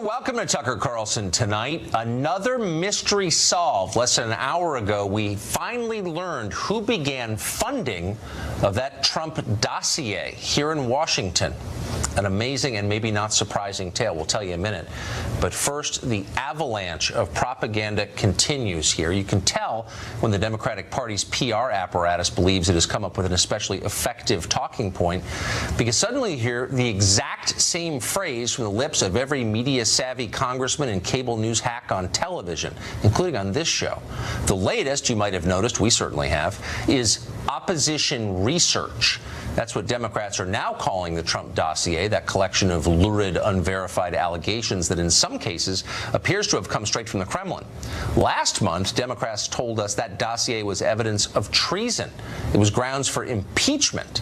Welcome to Tucker Carlson Tonight. Another mystery solved. Less than an hour ago, we finally learned who began funding of that Trump dossier here in Washington. An amazing and maybe not surprising tale. We'll tell you in a minute. But first, the avalanche of propaganda continues here. You can tell when the Democratic Party's PR apparatus believes it has come up with an especially effective talking point, because suddenly you hear the exact same phrase from the lips of every media-savvy congressman and cable news hack on television, including on this show. The latest, you might have noticed, we certainly have, is opposition research. That's what Democrats are now calling the Trump dossier, that collection of lurid, unverified allegations that in some cases appears to have come straight from the Kremlin. Last month, Democrats told us that dossier was evidence of treason. It was grounds for impeachment.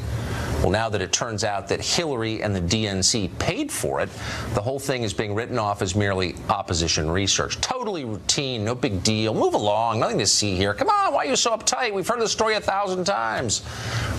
Well, now that it turns out that Hillary and the DNC paid for it, the whole thing is being written off as merely opposition research. Totally routine, no big deal. Move along, nothing to see here. Come on, why are you so uptight? We've heard the story 1,000 times.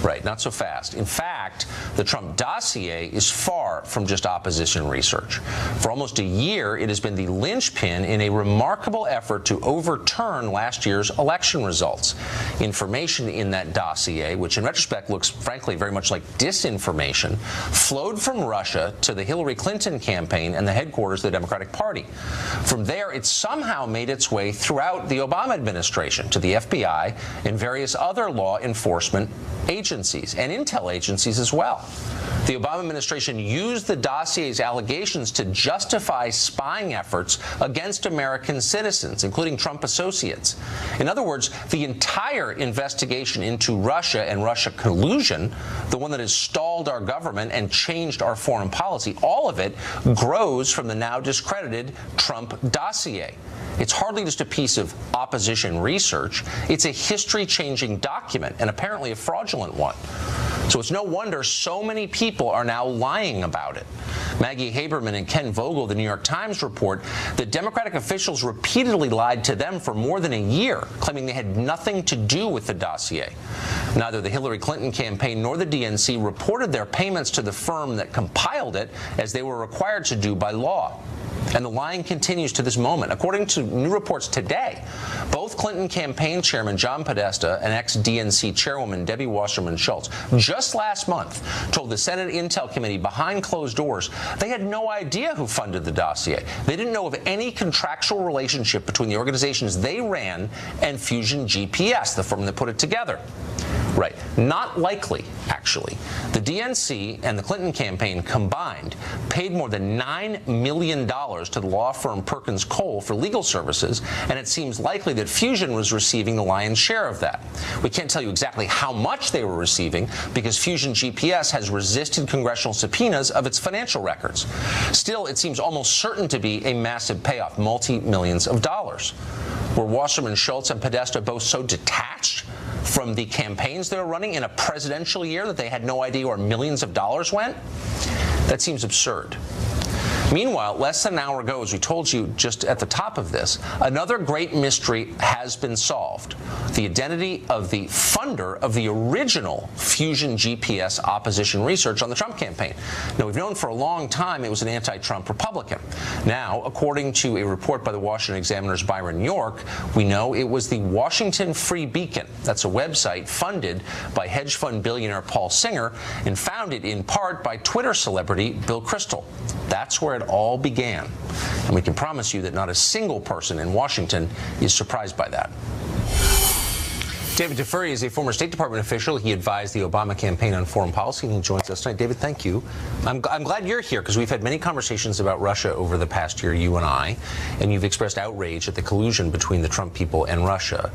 Right, not so fast. In fact, the Trump dossier is far from just opposition research. For almost a year, it has been the linchpin in a remarkable effort to overturn last year's election results. Information in that dossier, which in retrospect looks frankly very much like disinformation, flowed from Russia to the Hillary Clinton campaign and the headquarters of the Democratic Party. From there, it somehow made its way throughout the Obama administration to the FBI and various other law enforcement agencies and intel agencies as well. The Obama administration used the dossier's allegations to justify spying efforts against American citizens, including Trump associates. In other words, the entire investigation into Russia and Russia collusion, the one that has stalled our government and changed our foreign policy, all of it grows from the now discredited Trump dossier. It's hardly just a piece of opposition research. It's a history-changing document, and apparently a fraudulent one. So it's no wonder so many people are now lying about it. Maggie Haberman and Ken Vogel, the New York Times, report that Democratic officials repeatedly lied to them for more than a year, claiming they had nothing to do with the dossier. Neither the Hillary Clinton campaign nor the DNC reported their payments to the firm that compiled it, as they were required to do by law. And the lying continues to this moment. According to new reports today, both Clinton campaign chairman John Podesta and ex-DNC chairwoman Debbie Wasserman Schultz just last month told the Senate Intel Committee behind closed doors they had no idea who funded the dossier. They didn't know of any contractual relationship between the organizations they ran and Fusion GPS, the firm that put it together. Right. Not likely, actually. The DNC and the Clinton campaign combined paid more than $9 million to the law firm Perkins Coie for legal services, and it seems likely that Fusion was receiving the lion's share of that. We can't tell you exactly how much they were receiving because Fusion GPS has resisted congressional subpoenas of its financial records. Still, it seems almost certain to be a massive payoff, multi-millions of dollars. Were Wasserman Schultz and Podesta both so detached from the campaigns they were running in a presidential year that they had no idea where millions of dollars went? That seems absurd. Meanwhile, less than an hour ago, as we told you just at the top of this, another great mystery has been solved. The identity of the funder of the original Fusion GPS opposition research on the Trump campaign. Now, we've known for a long time it was an anti-Trump Republican. Now, according to a report by the Washington Examiner's Byron York, we know it was the Washington Free Beacon. That's a website funded by hedge fund billionaire Paul Singer and founded in part by Twitter celebrity Bill Kristol. That's where it all began. And we can promise you that not a single person in Washington is surprised by that. David Tafuri is a former State Department official. He advised the Obama campaign on foreign policy, and he joins us tonight. David, thank you. I'm glad you're here because we've had many conversations about Russia over the past year, you and I, and you've expressed outrage at the collusion between the Trump people and Russia.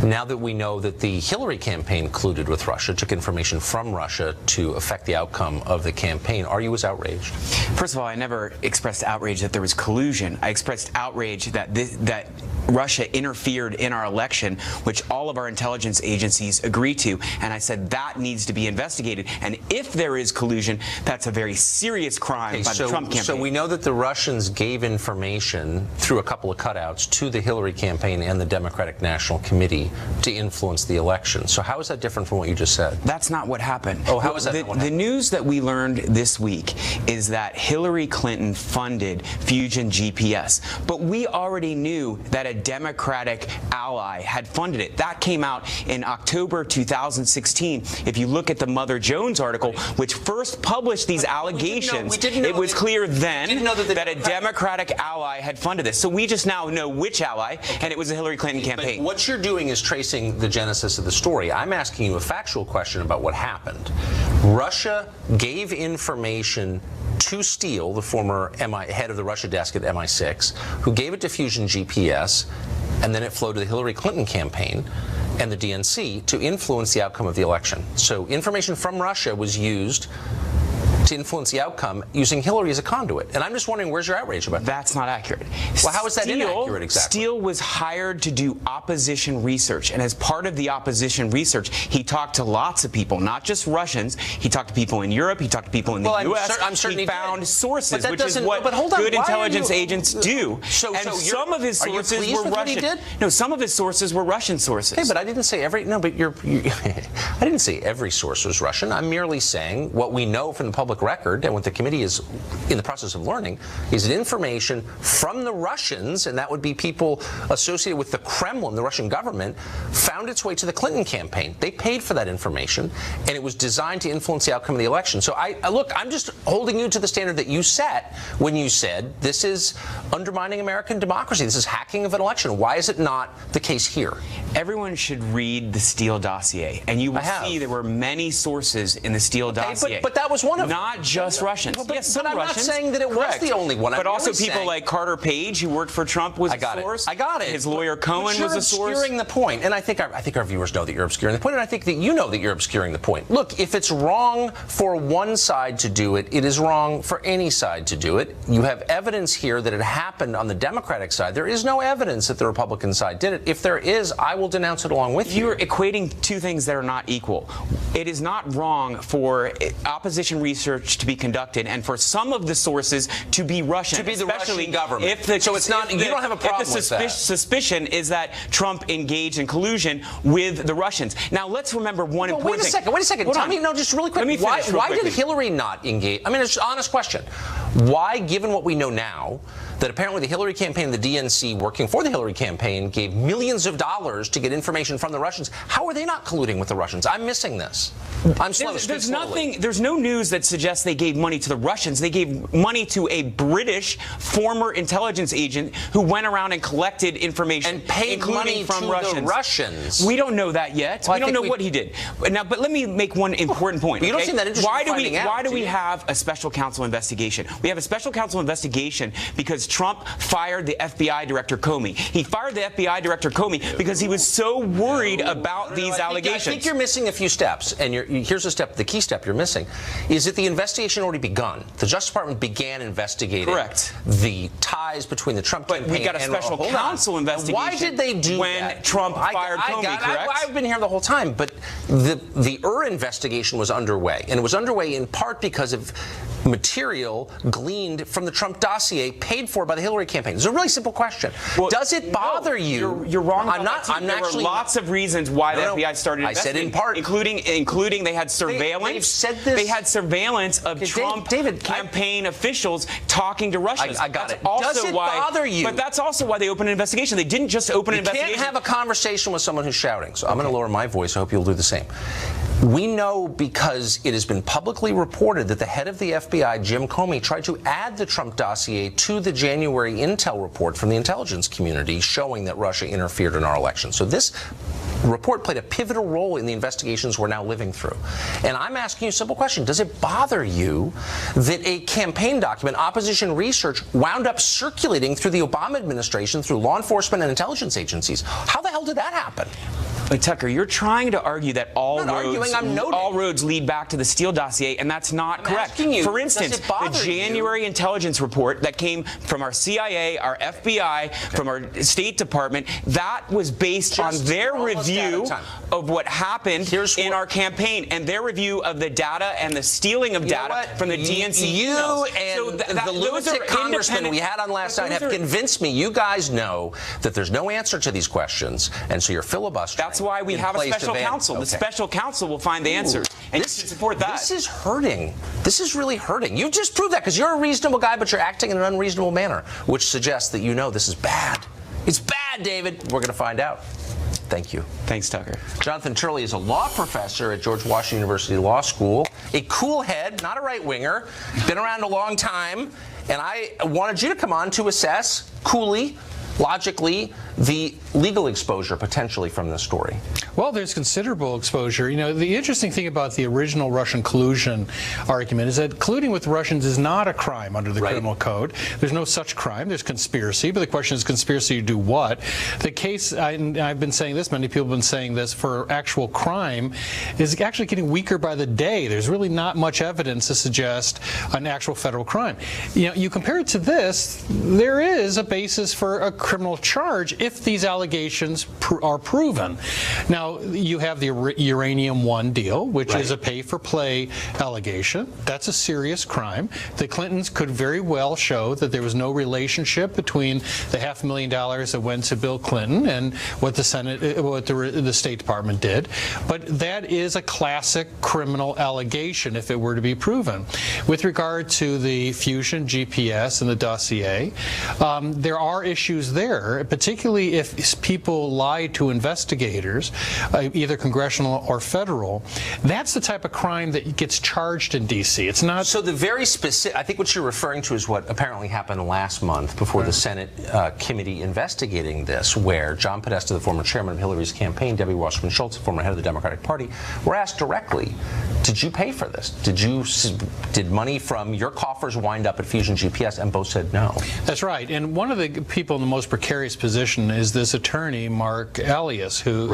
Now that we know that the Hillary campaign colluded with Russia, took information from Russia to affect the outcome of the campaign, are you as outraged? First of all, I never expressed outrage that there was collusion. I expressed outrage that Russia interfered in our election, which all of our intelligence agencies agree to, and I said that needs to be investigated. And if there is collusion, that's a very serious crime by the Trump campaign. So we know that the Russians gave information through a couple of cutouts to the Hillary campaign and the Democratic National Committee. to influence the election. So how is that different from what you just said? That's not what happened. Oh, how is that? The news that we learned this week is that Hillary Clinton funded Fusion GPS, but we already knew that a Democratic ally had funded it. That came out in October 2016. If you look at the Mother Jones article, which first published these allegations, it was clear then that a Democratic ally had funded this. So we just now know which ally, and it was the Hillary Clinton campaign. But what you're doing is tracing the genesis of the story. I'm asking you a factual question about what happened. Russia gave information to Steele, the former head of the Russia desk at MI6, who gave it to Fusion GPS, and then it flowed to the Hillary Clinton campaign and the DNC to influence the outcome of the election. So information from Russia was used to influence the outcome using Hillary as a conduit. And I'm just wondering, where's your outrage about that? That's not accurate. Well, how is that inaccurate exactly? Steele was hired to do opposition research, and as part of the opposition research, he talked to lots of people, not just Russians. He talked to people in Europe. He talked to people in the U.S. I'm certain he found sources, which is what good intelligence agents do. So some of his sources were Russian. No, some of his sources were Russian sources. Okay, but I didn't say every. No, but I didn't say every source was Russian. I'm merely saying what we know from the public record and what the committee is in the process of learning is that information from the Russians, and that would be people associated with the Kremlin, the Russian government, found its way to the Clinton campaign. They paid for that information, and it was designed to influence the outcome of the election. So look, I'm just holding you to the standard that you set when you said this is undermining American democracy. This is hacking of an election. Why is it not the case here? Everyone should read the Steele dossier, and you will see there were many sources in the Steele dossier. But that was one of them. Not just Russians. But, yes, some I'm Russians. Not saying that it was the only one. But also people like Carter Page, who worked for Trump, was a source. I got it. His lawyer Cohen was a source. You're obscuring the point, and I think our viewers know that you're obscuring the point, and I think that you know that you're obscuring the point. Look, if it's wrong for one side to do it, it is wrong for any side to do it. You have evidence here that it happened on the Democratic side. There is no evidence that the Republican side did it. If there is, I will denounce it along with you. You're equating two things that are not equal. It is not wrong for opposition research to be conducted and for some of the sources to be Russian. To be the Russian government. So it's not, you don't have a problem with that. If the suspicion is that Trump engaged in collusion with the Russians. Now, let's remember one important thing. Wait a second. Tell me, no, just really quick. Why did Hillary not engage? I mean, it's an honest question. Why, given what we know now, that apparently the Hillary campaign and the DNC working for the Hillary campaign gave millions of dollars to get information from the Russians, how are they not colluding with the Russians? I'm missing this. I'm slow. There's no news that suggests they gave money to the Russians. They gave money to a British former intelligence agent who went around and collected information and paid money from the Russians. We don't know that yet. We don't know what he did. Now, but let me make one important point. But you don't seem that interested in finding out. Why do we have a special counsel investigation? We have a special counsel investigation because Trump fired the FBI director Comey. He fired the FBI director Comey because he was so worried about these allegations. I think you're missing a few steps, and here's the key step you're missing, is that the investigation already begun. The Justice Department began investigating the ties between the Trump campaign but we got a special counsel investigation. Why did they do when Trump fired Comey, correct? I've been here the whole time, but the investigation was underway, and it was underway in part because of material gleaned from the Trump dossier paid for by the Hillary campaign. It's a really simple question. Well, does it bother you? You're wrong. There were lots of reasons why the FBI started investigating. I said in part, including they had surveillance. They've said this. They had surveillance of Trump campaign officials talking to Russians. I got it. Does it bother you? But that's also why they opened an investigation. They didn't just open an investigation. You can't have a conversation with someone who's shouting. So I'm going to lower my voice. I hope you'll do the same. We know because it has been publicly reported that the head of the FBI, Jim Comey, tried to add the Trump dossier to the January intel report from the intelligence community showing that Russia interfered in our election. So this report played a pivotal role in the investigations we're now living through. And I'm asking you a simple question. Does it bother you that a campaign document, opposition research, wound up circulating through the Obama administration, through law enforcement and intelligence agencies? How the hell did that happen? But Tucker, you're trying to argue that all roads lead back to the Steele dossier, and that's not correct. For instance, the January intelligence report that came from our CIA, our FBI, from our State Department, that was based on their review of what happened in our campaign and their review of the data and the stealing of data from the DNC You and the lunatic congressman we had on last night have convinced me. You guys know that there's no answer to these questions, and so you're filibustering. That's why we have a special counsel. The special counsel will find the answers, and you should support that. This is hurting. This is really hurting. You just proved that because you're a reasonable guy, but you're acting in an unreasonable manner, which suggests that you know this is bad. It's bad, David. We're going to find out. Thank you. Thanks, Tucker. Jonathan Turley is a law professor at George Washington University Law School, a cool head, not a right-winger, been around a long time, and I wanted you to come on to assess coolly, logically, the legal exposure potentially from this story. Well, there's considerable exposure. You know, the interesting thing about the original Russian collusion argument is that colluding with Russians is not a crime under the criminal code. There's no such crime. There's conspiracy, but the question is conspiracy to do what? The case, and I've been saying this, many people have been saying this, for actual crime is actually getting weaker by the day. There's really not much evidence to suggest an actual federal crime. You know, you compare it to this, there is a basis for a criminal charge if these allegations are proven. Now, you have the Uranium One deal, which is a pay-for-play allegation. That's a serious crime. The Clintons could very well show that there was no relationship between the $500,000 that went to Bill Clinton and what the the State Department did. But that is a classic criminal allegation if it were to be proven. With regard to the Fusion, GPS, and the dossier, there are issues there, particularly if people lie to investigators, either congressional or federal. That's the type of crime that gets charged in D.C. It's not. So the very specific, I think what you're referring to is what apparently happened last month before the Senate committee investigating this, where John Podesta, the former chairman of Hillary's campaign, Debbie Wasserman Schultz, the former head of the Democratic Party, were asked directly, did you pay for this? Did money from your coffers wind up at Fusion GPS? And both said no. That's right. And one of the people in the most precarious position is this attorney, Mark Elias, who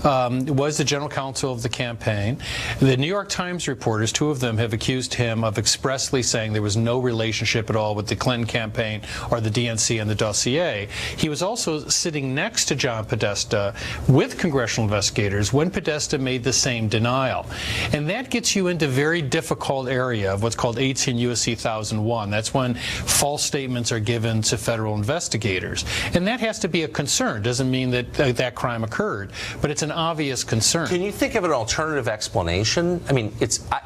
was the general counsel of the campaign. The New York Times reporters, two of them, have accused him of expressly saying there was no relationship at all with the Clinton campaign or the DNC and the dossier. He was also sitting next to John Podesta with congressional investigators when Podesta made the same denial. And that gets you into very difficult area of what's called 18 U.S.C. 1001. That's when false statements are given to federal investigators. And that has to be a concern. Doesn't mean that that crime occurred, but it's an obvious concern. Can you think of an alternative explanation? I mean,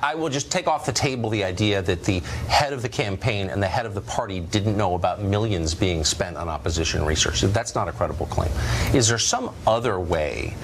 I will just take off the table the idea that the head of the campaign and the head of the party didn't know about millions being spent on opposition research. That's not a credible claim. Is there some other way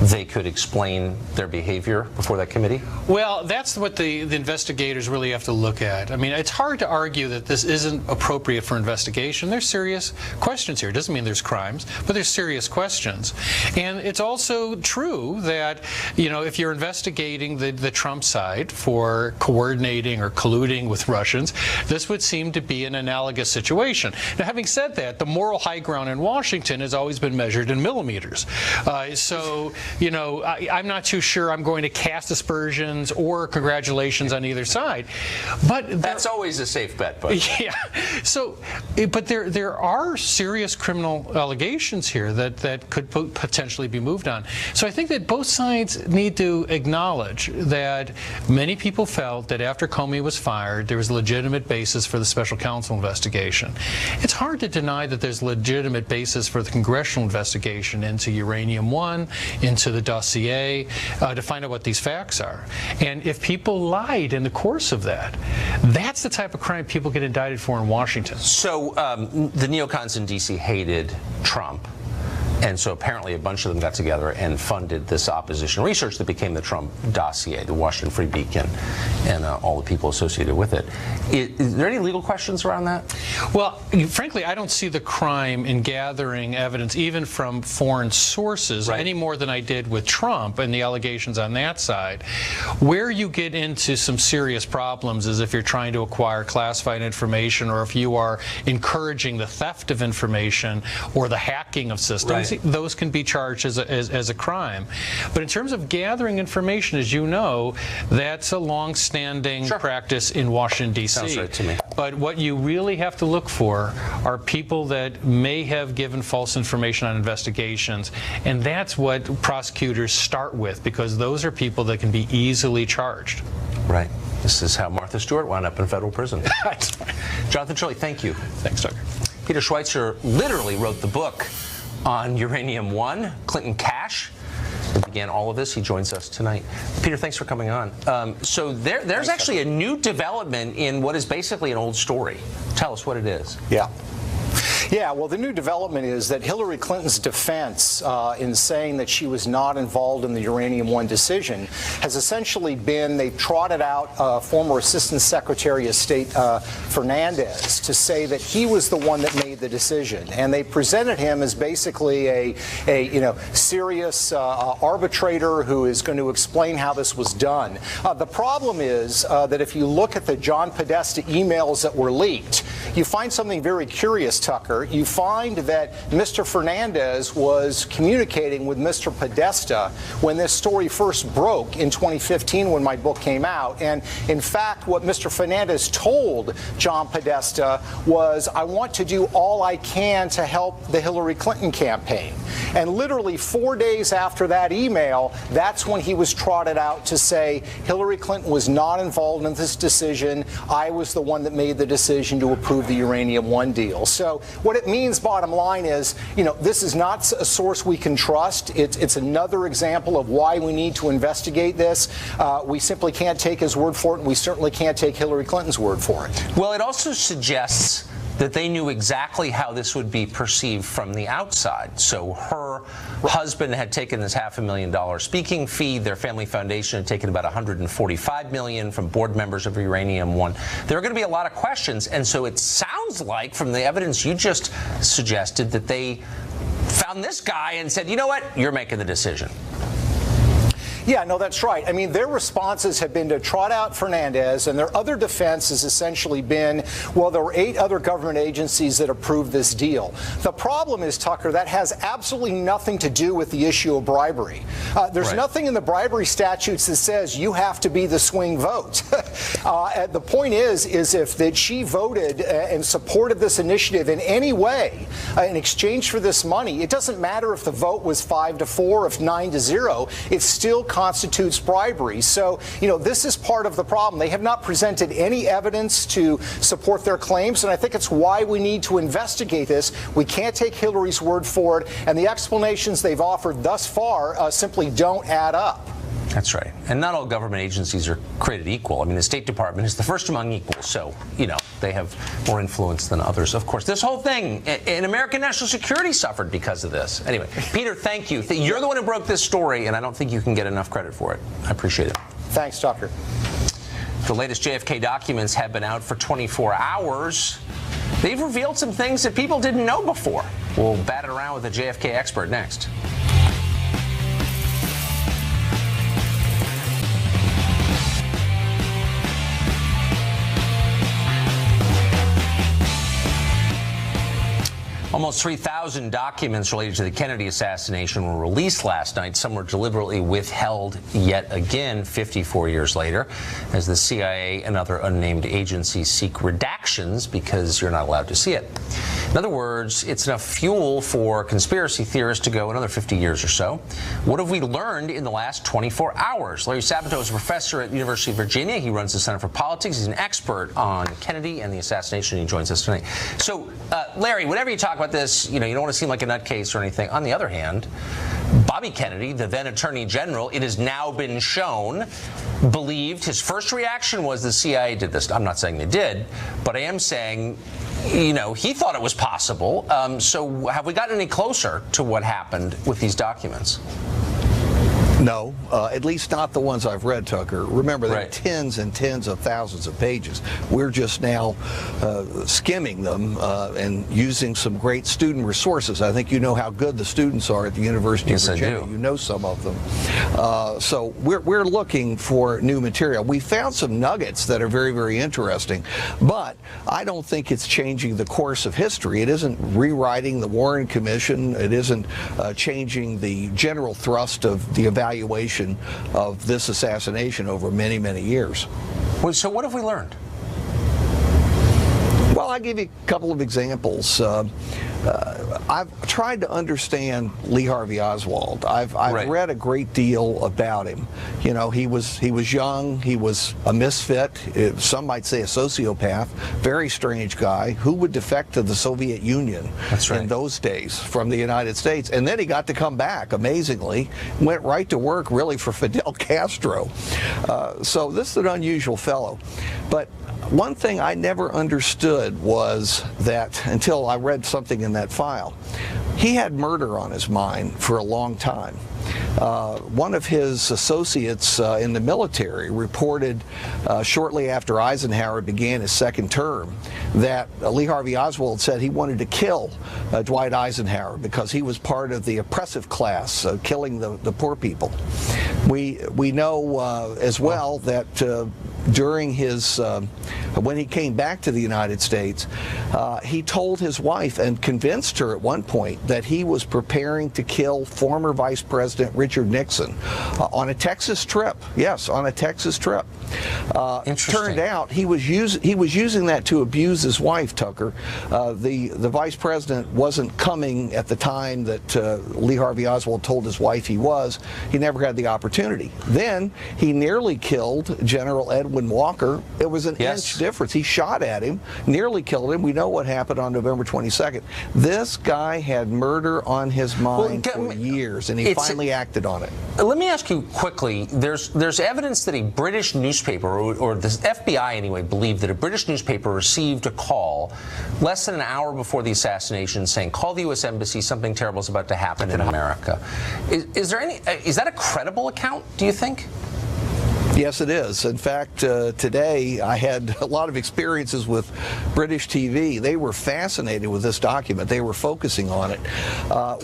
they could explain their behavior before that committee? Well, that's what the investigators really have to look at. I mean, it's hard to argue that this isn't appropriate for investigation. There's serious questions here. It doesn't mean there's crimes, but there's serious questions. And it's also true that, you know, if you're investigating the Trump side for coordinating or colluding with Russians, this would seem to be an analogous situation. Now, having said that, the moral high ground in Washington has always been measured in millimeters. So, you know, I'm not too sure I'm going to cast aspersions or congratulations on either side. But that's always a safe bet, but yeah. So, but there are serious criminal allegations here that could potentially be moved on. So I think that both sides need to acknowledge that many people felt that after Comey was fired, there was a legitimate basis for the special counsel investigation. It's hard to deny that there's legitimate basis for the congressional investigation into Uranium One, into the dossier, to find out what these facts are. And if people lied in the course of that, that's the type of crime people get indicted for in Washington. So the neocons in D.C. hated Trump. And so apparently a bunch of them got together and funded this opposition research that became the Trump dossier, the Washington Free Beacon, and all the people associated with it. Is there any legal questions around that? Well, frankly, I don't see the crime in gathering evidence, even from foreign sources, any more than I did with Trump and the allegations on that side. Where you get into some serious problems is if you're trying to acquire classified information or if you are encouraging the theft of information or the hacking of systems. those can be charged as a crime. But in terms of gathering information, as you know, that's a long-standing practice in Washington, D.C. Sounds right to me. But what you really have to look for are people that may have given false information on investigations, and that's what prosecutors start with, because those are people that can be easily charged. Right. This is how Martha Stewart wound up in federal prison. Jonathan Shirley, thank you. Thanks, Tucker. Peter Schweitzer literally wrote the book on Uranium One, Clinton Cash. He began all of this. He joins us tonight. Peter, thanks for coming on. So there's actually a new development in what is basically an old story. Tell us what it is. Yeah, well, the new development is that Hillary Clinton's defense in saying that she was not involved in the Uranium One decision has essentially been, they've trotted out former Assistant Secretary of State Fernandez to say that he was the one that made the decision. And they presented him as basically a serious arbitrator who is going to explain how this was done. The problem is that if you look at the John Podesta emails that were leaked, you find something very curious, Tucker. You find that Mr. Fernandez was communicating with Mr. Podesta when this story first broke in 2015 when my book came out. And in fact, what Mr. Fernandez told John Podesta was, I want to do all I can to help the Hillary Clinton campaign. And literally 4 days after that email, that's when he was trotted out to say Hillary Clinton was not involved in this decision. I was the one that made the decision to approve the Uranium One deal. So what it means, bottom line, is, this is not a source we can trust. It's another example of why we need to investigate this. We simply can't take his word for it, and we certainly can't take Hillary Clinton's word for it. Well, it also suggests that they knew exactly how this would be perceived from the outside. So her husband had taken this $500,000 speaking fee. Their family foundation had taken about $145 million from board members of Uranium One. There are going to be a lot of questions, and so it sounds like, from the evidence you just suggested, that they found this guy and said, you know what, you're making the decision. Yeah, no, that's right. I mean, their responses have been to trot out Fernandez, and their other defense has essentially been, well, there were 8 other government agencies that approved this deal. The problem is, Tucker, that has absolutely nothing to do with the issue of bribery. There's nothing in the bribery statutes that says you have to be the swing vote. The point is if that she voted and supported this initiative in any way in exchange for this money, it doesn't matter if the vote was 5-4, if 9-0, it still constitutes bribery. So, this is part of the problem. They have not presented any evidence to support their claims, and I think it's why we need to investigate this. We can't take Hillary's word for it, and the explanations they've offered thus far simply don't add up. That's right. And not all government agencies are created equal. I mean, the State Department is the first among equals, so, they have more influence than others. Of course, this whole thing in American national security suffered because of this. Anyway, Peter, thank you. You're the one who broke this story, and I don't think you can get enough credit for it. I appreciate it. Thanks, Tucker. The latest JFK documents have been out for 24 hours. They've revealed some things that people didn't know before. We'll bat it around with a JFK expert next. Almost 3,000 documents related to the Kennedy assassination were released last night. Some were deliberately withheld yet again 54 years later, as the CIA and other unnamed agencies seek redactions because you're not allowed to see it. In other words, it's enough fuel for conspiracy theorists to go another 50 years or so. What have we learned in the last 24 hours? Larry Sabato is a professor at the University of Virginia. He runs the Center for Politics. He's an expert on Kennedy and the assassination. He joins us tonight. So, Larry, whenever you talk about this, you don't want to seem like a nutcase or anything. On the other hand, Bobby Kennedy, the then Attorney General, it has now been shown, believed his first reaction was the CIA did this. I'm not saying they did, but I am saying, he thought it was possible. So have we gotten any closer to what happened with these documents? No, at least not the ones I've read, Tucker. Remember, there are Right. tens and tens of thousands of pages. We're just now skimming them and using some great student resources. I think you know how good the students are at the University Yes, of I Virginia. do. You know some of them. So we're looking for new material. We found some nuggets that are very, very interesting, but I don't think it's changing the course of history. It isn't rewriting the Warren Commission. It isn't changing the general thrust of the evaluation of this assassination over many, many years. Well, so what have we learned? Well, I'll give you a couple of examples. I've tried to understand Lee Harvey Oswald. I've Right. read a great deal about him. You know, he was young, he was a misfit, some might say a sociopath, very strange guy who would defect to the Soviet Union in those days from the United States. And then he got to come back, amazingly, went right to work really for Fidel Castro. So this is an unusual fellow. But one thing I never understood was that, until I read something in that file, he had murder on his mind for a long time. One of his associates in the military reported shortly after Eisenhower began his second term that Lee Harvey Oswald said he wanted to kill Dwight Eisenhower because he was part of the oppressive class, killing the poor people. We know as well that during his when he came back to the United States, he told his wife and convinced her at one point that he was preparing to kill former Vice President Richard Nixon on a Texas trip. Yes, on a Texas trip. Turned out he was using that to abuse his wife, Tucker. The vice president wasn't coming at the time that Lee Harvey Oswald told his wife he was. He never had the opportunity. Then he nearly killed General Edwin Walker. It was an inch difference. He shot at him, nearly killed him. We know what happened on November 22nd. This guy had murder on his mind for years, and he finally acted on it. Let me ask you quickly, there's evidence that a British newspaper, or the FBI anyway, believed that a British newspaper received a call less than an hour before the assassination saying, call the U.S. Embassy, something terrible is about to happen in America. Is that a credible account, do you think? Yes, it is. In fact, today I had a lot of experiences with British TV. They were fascinated with this document. They were focusing on it.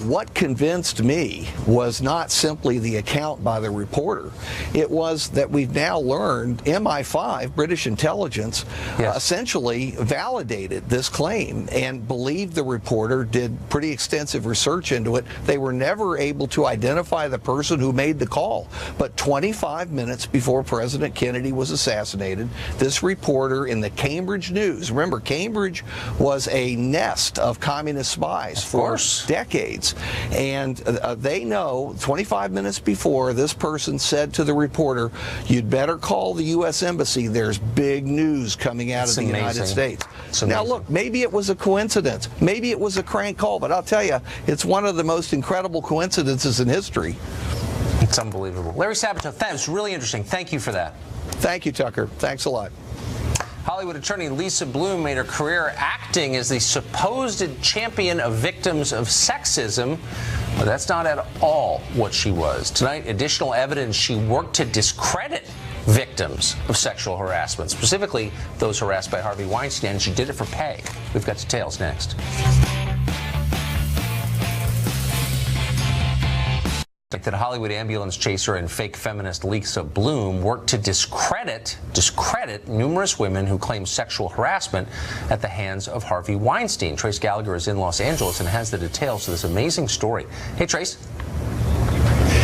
What convinced me was not simply the account by the reporter. It was that we've now learned MI5, British intelligence, essentially validated this claim and believed the reporter, did pretty extensive research into it. They were never able to identify the person who made the call. But 25 minutes before President Kennedy was assassinated, this reporter in the Cambridge News, remember Cambridge was a nest of communist spies for decades, and they know 25 minutes before, this person said to the reporter, you'd better call the U.S. Embassy, there's big news coming out of the United States. Now look, maybe it was a coincidence, maybe it was a crank call, but I'll tell you, it's one of the most incredible coincidences in history. It's unbelievable. Larry Sabato, that was really interesting. Thank you for that. Thank you, Tucker. Thanks a lot. Hollywood attorney Lisa Bloom made her career acting as the supposed champion of victims of sexism, but that's not at all what she was. Tonight, additional evidence she worked to discredit victims of sexual harassment, specifically those harassed by Harvey Weinstein, and she did it for pay. We've got details next. That Hollywood ambulance chaser and fake feminist Lisa Bloom worked to discredit numerous women who claim sexual harassment at the hands of Harvey Weinstein. Trace Gallagher is in Los Angeles and has the details to this amazing story. Hey, Trace.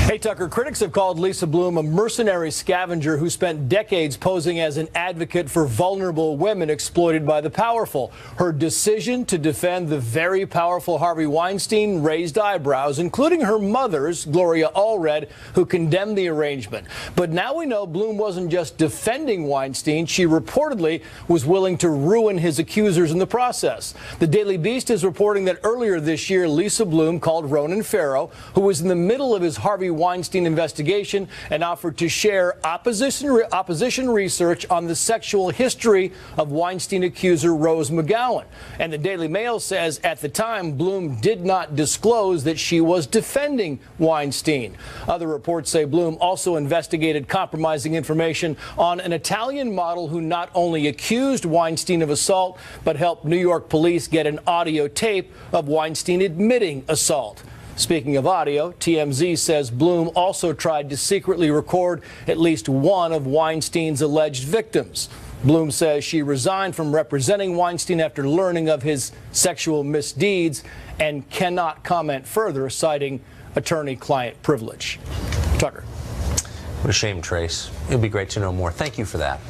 Hey, Tucker, critics have called Lisa Bloom a mercenary scavenger who spent decades posing as an advocate for vulnerable women exploited by the powerful. Her decision to defend the very powerful Harvey Weinstein raised eyebrows, including her mother's, Gloria Allred, who condemned the arrangement. But now we know Bloom wasn't just defending Weinstein. She reportedly was willing to ruin his accusers in the process. The Daily Beast is reporting that earlier this year, Lisa Bloom called Ronan Farrow, who was in the middle of his Harvey Weinstein investigation and offered to share opposition research on the sexual history of Weinstein accuser Rose McGowan. And the Daily Mail says at the time, Bloom did not disclose that she was defending Weinstein. Other reports say Bloom also investigated compromising information on an Italian model who not only accused Weinstein of assault, but helped New York police get an audio tape of Weinstein admitting assault. Speaking of audio, TMZ says Bloom also tried to secretly record at least one of Weinstein's alleged victims. Bloom says she resigned from representing Weinstein after learning of his sexual misdeeds and cannot comment further, citing attorney-client privilege. Tucker. What a shame, Trace. It'd be great to know more. Thank you for that.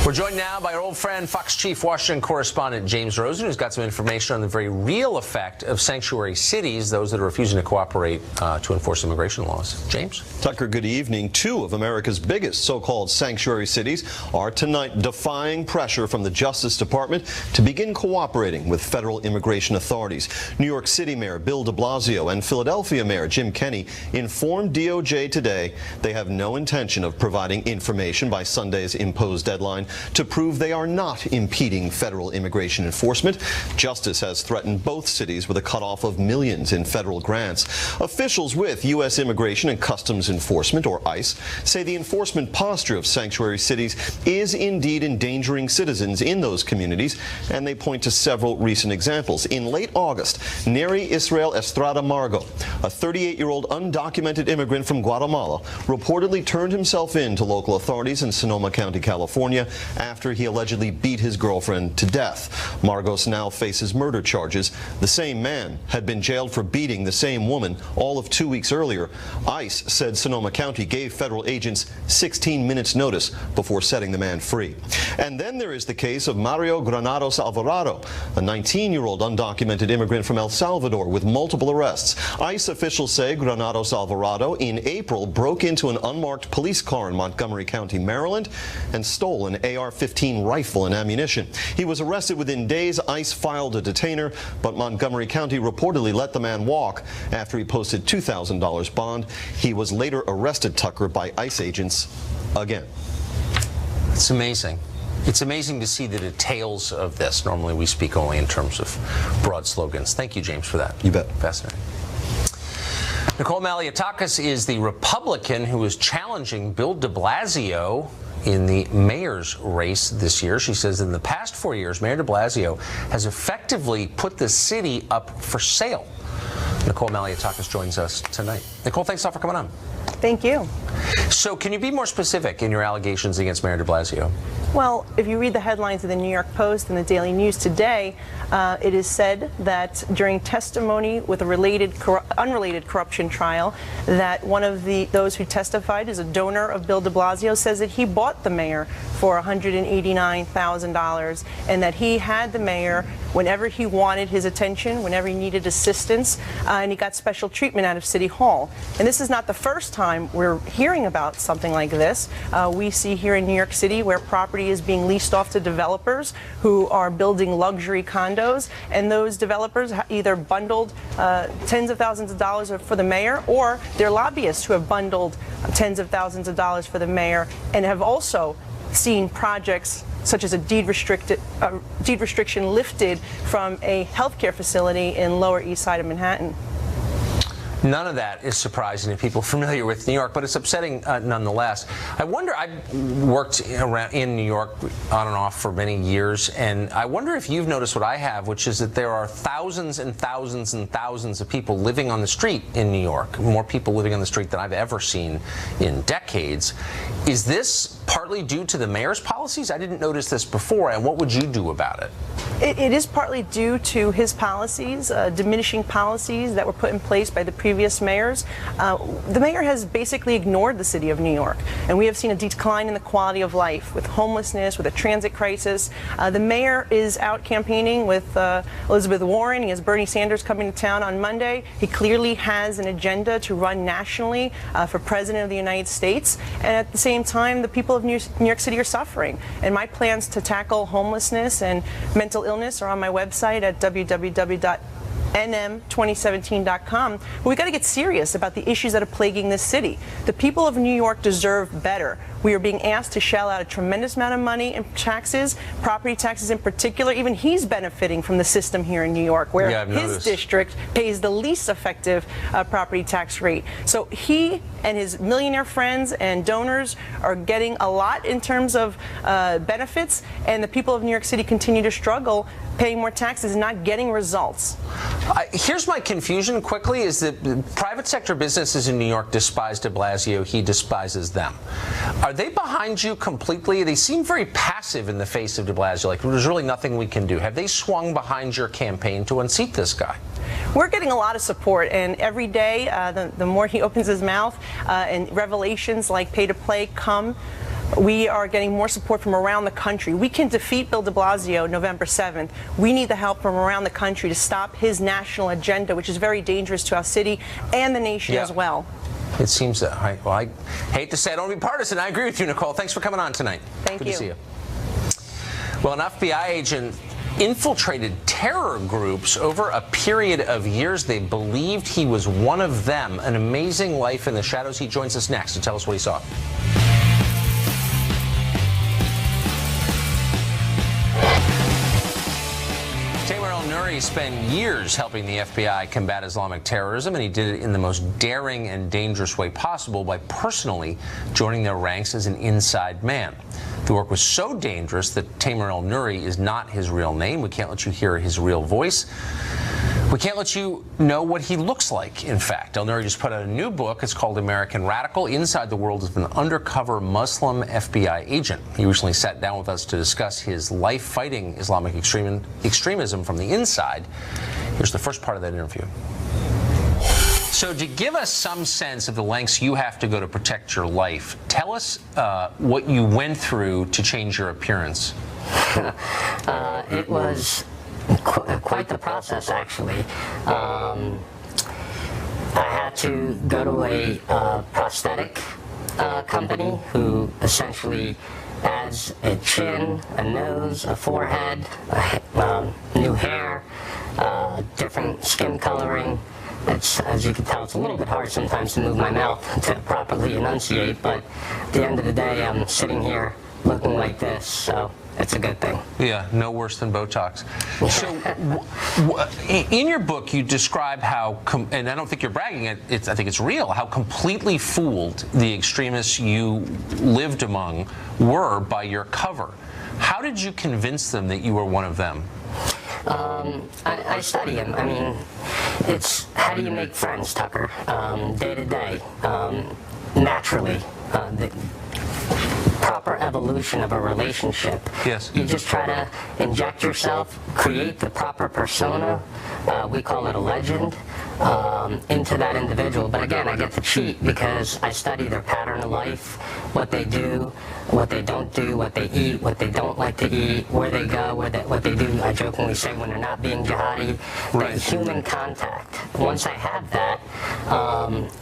We're joined now by our old friend, Fox Chief Washington correspondent James Rosen, who's got some information on the very real effect of sanctuary cities, those that are refusing to cooperate to enforce immigration laws. James? Tucker, good evening. Two of America's biggest so-called sanctuary cities are tonight defying pressure from the Justice Department to begin cooperating with federal immigration authorities. New York City Mayor Bill de Blasio and Philadelphia Mayor Jim Kenney informed DOJ today they have no intention of providing information by Sunday's imposed deadline to prove they are not impeding federal immigration enforcement. Justice has threatened both cities with a cutoff of millions in federal grants. Officials with U.S. Immigration and Customs Enforcement, or ICE, say the enforcement posture of sanctuary cities is indeed endangering citizens in those communities, and they point to several recent examples. In late August, Neri Israel Estrada Margo, a 38-year-old undocumented immigrant from Guatemala, reportedly turned himself in to local authorities in Sonoma County, California, after he allegedly beat his girlfriend to death. Margos now faces murder charges. The same man had been jailed for beating the same woman all of 2 weeks earlier. ICE said Sonoma County gave federal agents 16 minutes notice before setting the man free. And then there is the case of Mario Granados Alvarado, a 19-year-old undocumented immigrant from El Salvador with multiple arrests. ICE officials say Granados Alvarado in April broke into an unmarked police car in Montgomery County, Maryland, and stole an AR-15 rifle and ammunition. He was arrested within days. ICE filed a detainer, but Montgomery County reportedly let the man walk after he posted $2,000 bond. He was later arrested, Tucker, by ICE agents again. It's amazing. It's amazing to see the details of this. Normally we speak only in terms of broad slogans. Thank you, James, for that. You bet. Fascinating. Nicole Malliotakis is the Republican who is challenging Bill de Blasio in the mayor's race this year. She says in the past 4 years, Mayor de Blasio has effectively put the city up for sale. Nicole Malliotakis joins us tonight. Nicole, thanks a lot for coming on. Thank you. So can you be more specific in your allegations against Mayor de Blasio? Well, if you read the headlines of the New York Post and the Daily News today, it is said that during testimony with a unrelated corruption trial, that one of those who testified is a donor of Bill de Blasio, says that he bought the mayor for $189,000 and that he had the mayor whenever he wanted his attention, whenever he needed assistance, and he got special treatment out of City Hall. And this is not the first time we're hearing about something like this. We see here in New York City where property is being leased off to developers who are building luxury condos, and those developers either bundled tens of thousands of dollars for the mayor, or they're lobbyists who have bundled tens of thousands of dollars for the mayor and have also seen projects such as a deed restriction lifted from a healthcare facility in Lower East Side of Manhattan. None of that is surprising to people familiar with New York, but it's upsetting nonetheless. I wonder, I've worked around in New York on and off for many years, and I wonder if you've noticed what I have, which is that there are thousands and thousands and thousands of people living on the street in New York, more people living on the street than I've ever seen in decades. Is this partly due to the mayor's policies? I didn't notice this before, and what would you do about it? It is partly due to his policies, diminishing policies that were put in place by the previous mayors. The mayor has basically ignored the city of New York, and we have seen a decline in the quality of life with homelessness, with a transit crisis. The mayor is out campaigning with Elizabeth Warren. He has Bernie Sanders coming to town on Monday. He clearly has an agenda to run nationally for president of the United States, and at the same time, the people of New York City are suffering. And my plans to tackle homelessness and mental illness are on my website at nm2017.com. But we got to get serious about the issues that are plaguing this city. The people of New York deserve better. We are being asked to shell out a tremendous amount of money in taxes, property taxes in particular. Even he's benefiting from the system here in New York, where his district pays the least effective property tax rate. So he and his millionaire friends and donors are getting a lot in terms of benefits, and the people of New York City continue to struggle paying more taxes and not getting results. Here's my confusion quickly, is that private sector businesses in New York despise de Blasio, he despises them. Are they behind you completely? They seem very passive in the face of de Blasio, like there's really nothing we can do. Have they swung behind your campaign to unseat this guy? We're getting a lot of support, and every day, the more he opens his mouth and revelations like pay to play come, we are getting more support from around the country. We can defeat Bill de Blasio November 7th. We need the help from around the country to stop his national agenda, which is very dangerous to our city and the nation as well. It seems that. I hate to say I don't want to be partisan. I agree with you, Nicole. Thanks for coming on tonight. Thank you. Good to see you. Well, an FBI agent infiltrated terror groups over a period of years. They believed he was one of them. An amazing life in the shadows. He joins us next to tell us what he saw. He spent years helping the FBI combat Islamic terrorism, and he did it in the most daring and dangerous way possible by personally joining their ranks as an inside man. The work was so dangerous that Tamer El-Nouri is not his real name. We can't let you hear his real voice. We can't let you know what he looks like, in fact. El-Nouri just put out a new book. It's called American Radical: Inside the World of an Undercover Muslim FBI Agent. He recently sat down with us to discuss his life fighting Islamic extremism from the inside. Here's the first part of that interview. So to give us some sense of the lengths you have to go to protect your life, tell us what you went through to change your appearance. It was quite the process, actually. I had to go to a prosthetic company who essentially adds a chin, a nose, a forehead, new hair, different skin coloring. It's, as you can tell, it's a little bit hard sometimes to move my mouth to properly enunciate, but at the end of the day, I'm sitting here looking like this, so it's a good thing. Yeah, no worse than Botox. So, in your book, you describe how, and I don't think you're bragging, I think it's real, how completely fooled the extremists you lived among were by your cover. How did you convince them that you were one of them? I study them. I mean, it's how do you make friends, Tucker? Day to day, naturally. The proper evolution of a relationship. Yes. You just try to inject yourself, create the proper persona, we call it a legend, into that individual. But again, I get to cheat because I study their pattern of life, what they do, what they don't do, what they eat, what they don't like to eat, where they go, what they do. I jokingly say when they're not being jihadi. Right. The human contact. Once I have that,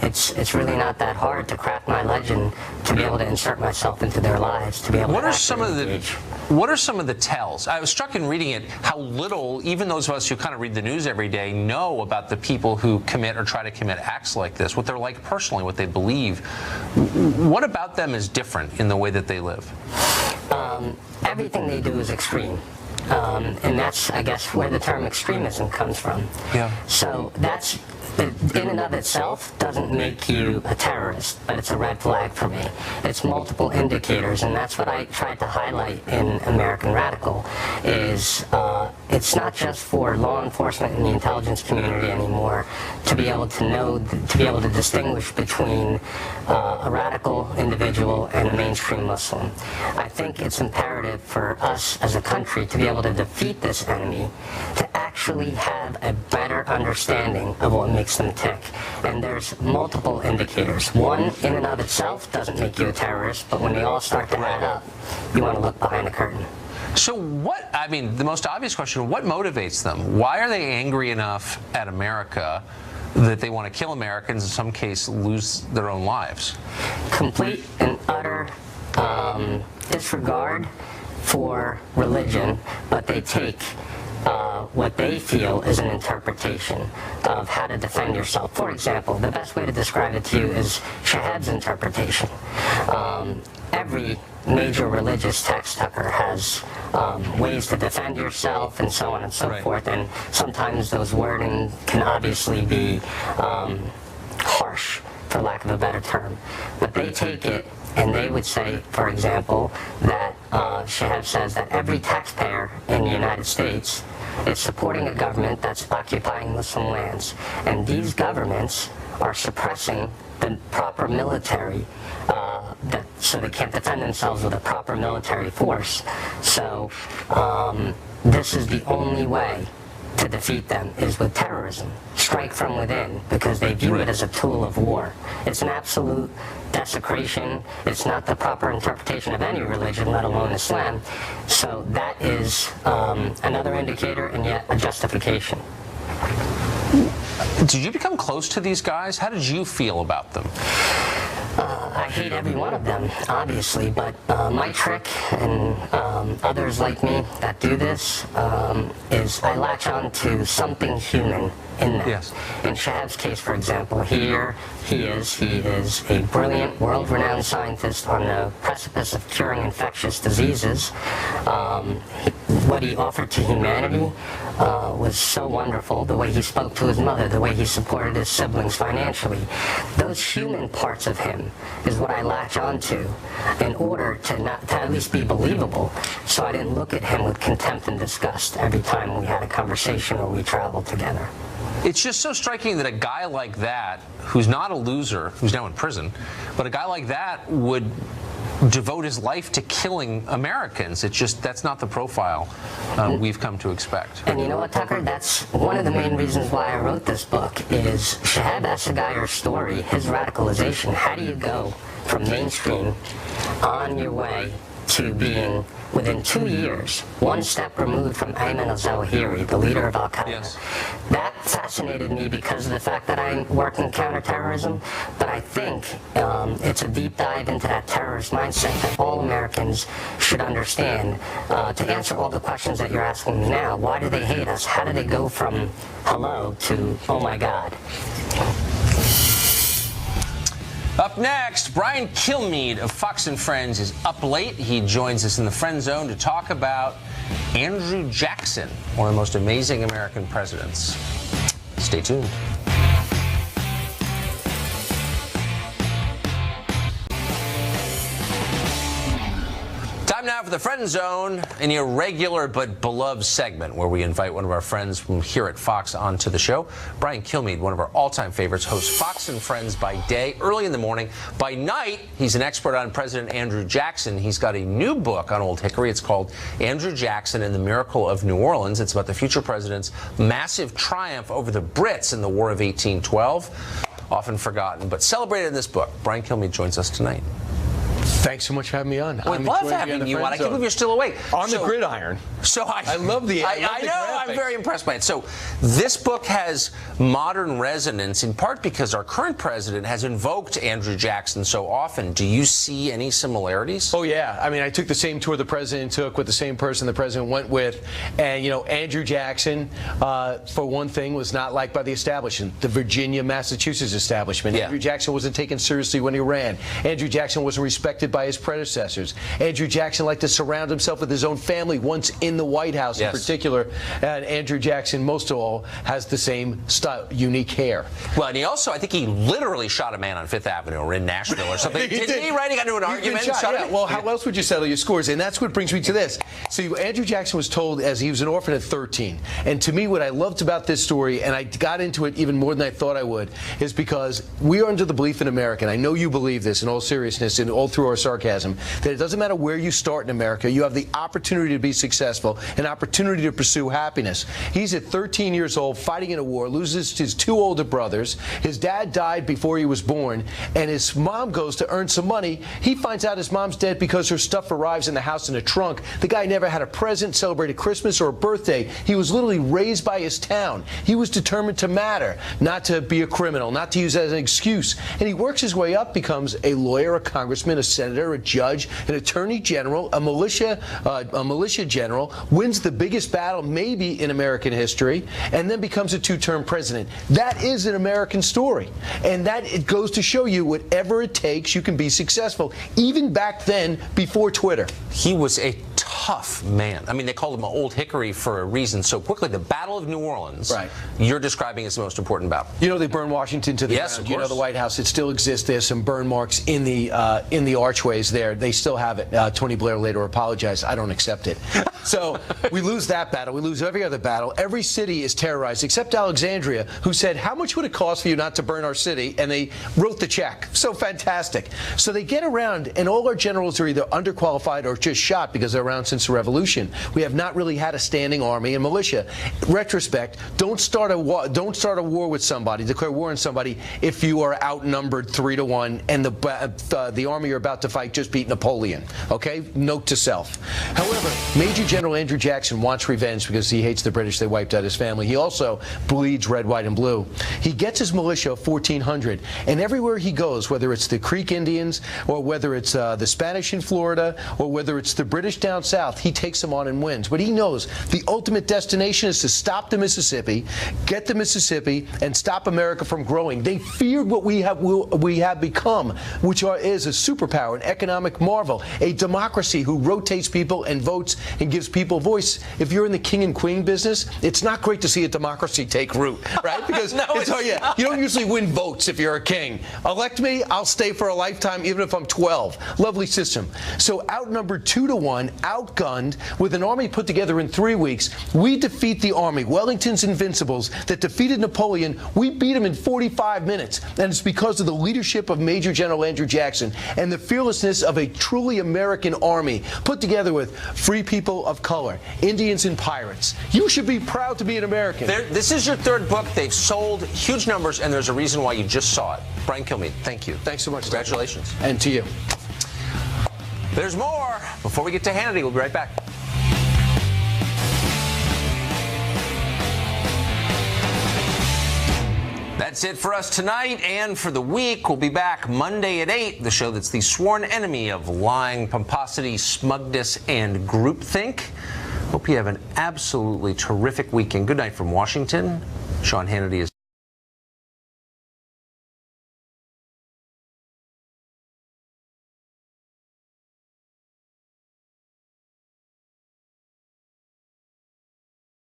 it's really not that hard to craft my legend, to be able to insert myself into their lives, to be able what to are some of the tells? I was struck in reading it how little even those of us who kind of read the news every day know about the people who commit or try to commit acts like this, what they're like personally, what they believe. What about them is different in the way that they live? Everything they do is extreme. And that's, I guess, where the term extremism comes from. Yeah. So that's, in and of itself, doesn't make you a terrorist, but it's a red flag for me. It's multiple indicators, and that's what I tried to highlight in American Radical, is it's not just for law enforcement and the intelligence community anymore to be able to know, to be able to distinguish between a radical individual and a mainstream Muslim. I think it's imperative for us as a country to be able to defeat this enemy, to actually have a better understanding of what makes them tick. And there's multiple indicators. One, in and of itself, doesn't make you a terrorist, but when they all start to add up, you want to look behind the curtain. So what, I mean, the most obvious question, what motivates them? Why are they angry enough at America that they want to kill Americans, in some case lose their own lives? Complete and utter disregard for religion, but they take what they feel is an interpretation of how to defend yourself. For example, the best way to describe it to you is Shahab's interpretation. Every major religious text, Tucker, has ways to defend yourself and so on and so forth, and sometimes those wording can obviously be harsh, for lack of a better term. But they take it and they would say, for example, that Shahab says that every taxpayer in the United States is supporting a government that's occupying Muslim lands. And these governments are suppressing the proper military, so they can't defend themselves with a proper military force. So this is the only way to defeat them, is with terrorism. Strike from within, because they view it as a tool of war. It's an absolute desecration. It's not the proper interpretation of any religion, let alone Islam. So that is another indicator and yet a justification. Did you become close to these guys? How did you feel about them? I hate every one of them, obviously, but my trick, and others like me that do this, is I latch on to something human in that. Yes. In Shahab's case, for example, here he is a brilliant, world-renowned scientist on the precipice of curing infectious diseases. What he offered to humanity was so wonderful. The way he spoke to his mother, the way he supported his siblings financially. Those human parts of him is what I latch onto in order to at least be believable. So I didn't look at him with contempt and disgust every time we had a conversation or we traveled together. It's just so striking that a guy like that, who's not a loser, who's now in prison, but a guy like that would devote his life to killing Americans. It's just, that's not the profile we've come to expect. And you know what, Tucker? That's one of the main reasons why I wrote this book, is Shahab Asghai's story, his radicalization. How do you go from mainstream on your way to being, within 2 years, one step removed from Ayman al-Zawahiri, the leader of al-Qaeda? Yes. That fascinated me because of the fact that I work in counterterrorism, but I think it's a deep dive into that terrorist mindset that all Americans should understand. To answer all the questions that you're asking me now, why do they hate us? How do they go from hello to oh my God? Up next, Brian Kilmeade of Fox and Friends is up late. He joins us in the Friend Zone to talk about Andrew Jackson, one of the most amazing American presidents. Stay tuned. Time now for the Friend Zone, an irregular but beloved segment where we invite one of our friends from here at Fox onto the show. Brian Kilmeade, one of our all-time favorites, hosts Fox and Friends by day, early in the morning. By night, he's an expert on President Andrew Jackson. He's got a new book on Old Hickory. It's called Andrew Jackson and the Miracle of New Orleans. It's about the future president's massive triumph over the Brits in the War of 1812. Often forgotten, but celebrated in this book. Brian Kilmeade joins us tonight. Thanks so much for having me on. We love having you on. I can't believe you're still awake. On the gridiron. So I love the I know. I'm very impressed by it. So this book has modern resonance in part because our current president has invoked Andrew Jackson so often. Do you see any similarities? Oh, yeah. I mean, I took the same tour the president took with the same person the president went with. And, you know, Andrew Jackson, for one thing, was not liked by the establishment, the Virginia, Massachusetts establishment. Yeah. Andrew Jackson wasn't taken seriously when he ran. Andrew Jackson wasn't respected by his predecessors. Andrew Jackson liked to surround himself with his own family once in the White House in particular. And Andrew Jackson, most of all, has the same style, unique hair. Well, and he also, I think he literally shot a man on Fifth Avenue or in Nashville or something. Didn't he? Right? He got into an argument. Well, how else would you settle your scores? And that's what brings me to this. So Andrew Jackson was told as he was an orphan at 13. And to me, what I loved about this story, and I got into it even more than I thought I would, is because we are under the belief in America, and I know you believe this in all seriousness and all through our sarcasm, that it doesn't matter where you start in America, you have the opportunity to be successful, an opportunity to pursue happiness. He's at 13 years old, fighting in a war, loses his two older brothers. His dad died before he was born, and his mom goes to earn some money. He finds out his mom's dead because her stuff arrives in the house in a trunk. The guy never had a present, celebrated Christmas or a birthday. He was literally raised by his town. He was determined to matter, not to be a criminal, not to use that as an excuse. And he works his way up, becomes a lawyer, a congressman, a senator, senator, a judge, an attorney general, a militia general, wins the biggest battle maybe in American history, and then becomes a two-term president. That is an American story. And that it goes to show you whatever it takes, you can be successful, even back then before Twitter. He was a tough man. I mean, they called him Old Hickory for a reason. So quickly, the Battle of New Orleans, right, you're describing as the most important battle. You know, they burned Washington to the ground. Of course. You know, the White House, it still exists. There's some burn marks in the archways there. They still have it. Tony Blair later apologized. I don't accept it. So we lose that battle. We lose every other battle. Every city is terrorized except Alexandria, who said, how much would it cost for you not to burn our city? And they wrote the check. So fantastic. So they get around, and all our generals are either underqualified or just shot because they're around since the revolution. We have not really had a standing army and militia. Retrospect, don't start a war with somebody, declare war on somebody if you are outnumbered 3-1 and the army you're about to fight just beat Napoleon. Okay? Note to self. However, Major General Andrew Jackson wants revenge because he hates the British. They wiped out his family. He also bleeds red, white, and blue. He gets his militia of 1,400, and everywhere he goes, whether it's the Creek Indians or whether it's the Spanish in Florida or whether it's the British down south, he takes them on and wins. But he knows the ultimate destination is to stop the Mississippi, get the Mississippi, and stop America from growing. They feared what we have become, which is a superpower, an economic marvel, a democracy who rotates people and votes and gives people voice. If you're in the king and queen business, it's not great to see a democracy take root, right? Because you don't usually win votes if you're a king. Elect me, I'll stay for a lifetime, even if I'm 12. Lovely system. So outnumbered 2-1, outgunned, with an army put together in 3 weeks, we defeat the army, Wellington's Invincibles, that defeated Napoleon. We beat him in 45 minutes. And it's because of the leadership of Major General Andrew Jackson and the fearlessness of a truly American army put together with free people of color, Indians and pirates. You should be proud to be an American. This is your third book. They've sold huge numbers, and there's a reason why you just saw it. Brian Kilmeade, thank you. Thanks so much. Congratulations. And to you. There's more. Before we get to Hannity, we'll be right back. That's it for us tonight and for the week. We'll be back Monday at 8, the show that's the sworn enemy of lying, pomposity, smugness, and groupthink. Hope you have an absolutely terrific weekend. Good night from Washington. Sean Hannity is